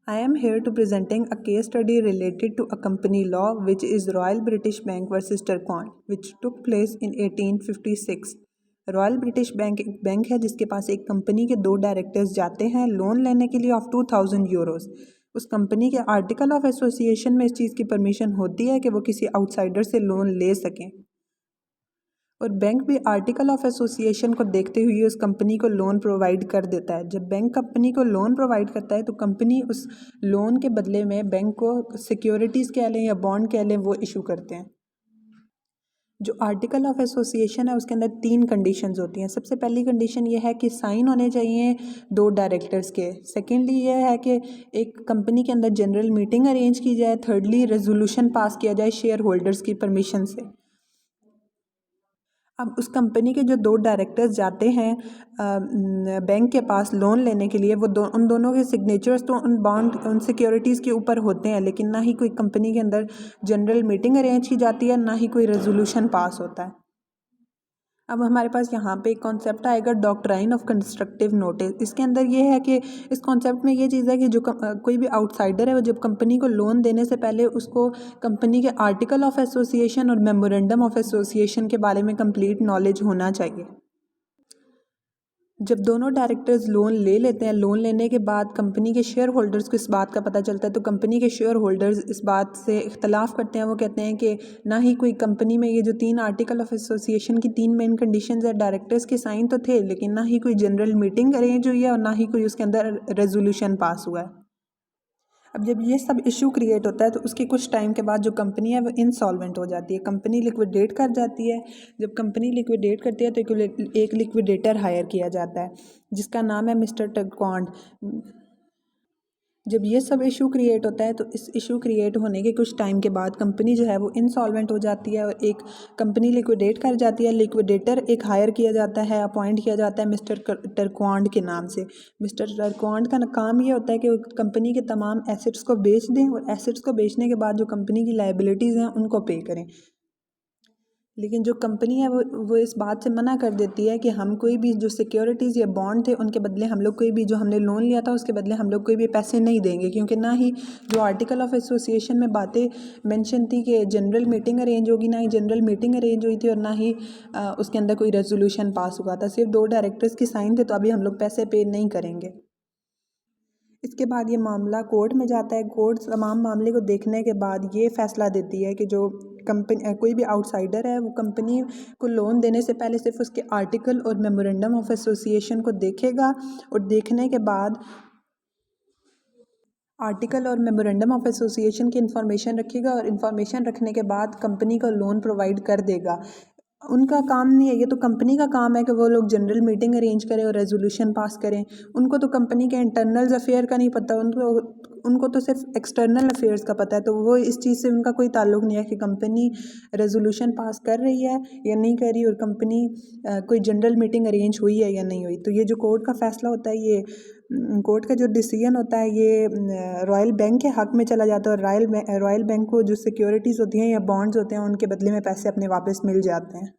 I am here to presenting a case study related to a company law which is Royal British Bank versus Turquoise which took place in 1856. Royal British bank एक bank है जिसके पास एक company के 2 directors जाते हैं loan लेने के लिए ऑफ 2000 यूरोस। उस कंपनी के आर्टिकल ऑफ एसोसिएशन में इस चीज़ की परमिशन होती है कि वो किसी आउटसाइडर से लोन ले सकें और बैंक भी आर्टिकल ऑफ एसोसिएशन को देखते हुए उस कंपनी को लोन प्रोवाइड कर देता है। जब बैंक कंपनी को लोन प्रोवाइड करता है तो कंपनी उस लोन के बदले में बैंक को सिक्योरिटीज़ कह लें या बॉन्ड कह लें वो इशू करते हैं। जो आर्टिकल ऑफ एसोसिएशन है उसके अंदर 3 कंडीशंस होती हैं। सबसे पहली कंडीशन ये है कि साइन होने चाहिए 2 डायरेक्टर्स के। सेकेंडली ये है कि एक कंपनी के अंदर जनरल मीटिंग अरेंज की जाए। थर्डली रेजोल्यूशन पास किया जाए शेयर होल्डर्स की परमिशन से। अब उस कंपनी के जो 2 डायरेक्टर्स जाते हैं बैंक के पास लोन लेने के लिए वो उन दोनों के सिग्नेचर्स तो उन बॉन्ड उन सिक्योरिटीज़ के ऊपर होते हैं लेकिन ना ही कोई कंपनी के अंदर जनरल मीटिंग अरेंज की जाती है ना ही कोई रेजोल्यूशन पास होता है। अब हमारे पास यहाँ पे एक कॉन्सेप्ट आएगा डॉक्ट्राइन ऑफ कंस्ट्रक्टिव नोटिस। इसके अंदर ये है कि इस कॉन्सेप्ट में ये चीज़ है कि जो कोई भी आउटसाइडर है वो जब कंपनी को लोन देने से पहले उसको कंपनी के आर्टिकल ऑफ एसोसिएशन और मेमोरेंडम ऑफ एसोसिएशन के बारे में कंप्लीट नॉलेज होना चाहिए। जब दोनों डायरेक्टर्स लोन ले लेते हैं लोन लेने के बाद कंपनी के शेयर होल्डर्स को इस बात का पता चलता है तो कंपनी के शेयर होल्डर्स इस बात से इख्तलाफ करते हैं। वो कहते हैं कि ना ही कोई कंपनी में ये जो 3 आर्टिकल ऑफ एसोसिएशन की 3 मेन कंडीशंस है डायरेक्टर्स के साइन तो थे लेकिन ना ही कोई जनरल मीटिंग अरेंज हुई है और ना ही कोई उसके अंदर रेजोल्यूशन पास हुआ है। अब जब ये सब इशू क्रिएट होता है तो उसके कुछ टाइम के बाद जो कंपनी है वो इंसॉल्वेंट हो जाती है। कंपनी लिक्विडेट कर जाती है। जब कंपनी लिक्विडेट करती है तो एक लिक्विडेटर हायर किया जाता है जिसका नाम है मिस्टर टर्कॉन्ड। जब ये सब इशू क्रिएट होता है तो इस इशू क्रिएट होने के कुछ टाइम के बाद कंपनी जो है वो इंसॉल्वेंट हो जाती है और एक कंपनी लिक्विडेट कर जाती है। लिक्विडेटर एक हायर किया जाता है अपॉइंट किया जाता है मिस्टर टर्कॉन्ड के नाम से। मिस्टर टर्कॉन्ड का काम ये होता है कि वो कंपनी के तमाम एसेट्स को बेच दें और एसेट्स को बेचने के बाद जो कंपनी की लाइबिलिटीज़ हैं उनको पे करें। लेकिन जो कंपनी है वो इस बात से मना कर देती है कि हम कोई भी जो सिक्योरिटीज़ या बॉन्ड थे उनके बदले हम लोग कोई भी जो हमने लोन लिया था उसके बदले हम लोग कोई भी पैसे नहीं देंगे क्योंकि ना ही जो आर्टिकल ऑफ एसोसिएशन में बातें मेंशन थी कि जनरल मीटिंग अरेंज होगी ना ही जनरल मीटिंग अरेंज हुई थी और ना ही उसके अंदर कोई रेजोल्यूशन पास हुआ था। सिर्फ 2 डायरेक्टर्स की साइन थे तो अभी हम लोग पैसे पे नहीं करेंगे। इसके बाद ये मामला कोर्ट में जाता है। कोर्ट तमाम मामले को देखने के बाद ये फैसला देती है कि जो कंपनी कोई भी आउटसाइडर है वो कंपनी को लोन देने से पहले सिर्फ उसके आर्टिकल और मेमोरेंडम ऑफ एसोसिएशन को देखेगा और देखने के बाद आर्टिकल और मेमोरेंडम ऑफ एसोसिएशन की इन्फॉर्मेशन रखेगा और इन्फॉर्मेशन रखने के बाद कंपनी को लोन प्रोवाइड कर देगा। उनका काम नहीं है, ये तो कंपनी का काम है कि वो लोग जनरल मीटिंग अरेंज करें और रेजोल्यूशन पास करें। उनको तो कंपनी के इंटरनल अफेयर का नहीं पता, उनको तो सिर्फ एक्सटर्नल अफेयर्स का पता है। तो वो इस चीज़ से उनका कोई ताल्लुक नहीं है कि कंपनी रेजोल्यूशन पास कर रही है या नहीं कर रही और कंपनी कोई जनरल मीटिंग अरेंज हुई है या नहीं हुई। तो ये जो कोर्ट का फैसला होता है ये कोर्ट का जो डिसीजन होता है ये रॉयल बैंक के हक़ में चला जाता है और रॉयल बैंक को जो सिक्योरिटीज़ होती हैं या बॉन्ड्स होते हैं उनके बदले में पैसे अपने वापस मिल जाते हैं।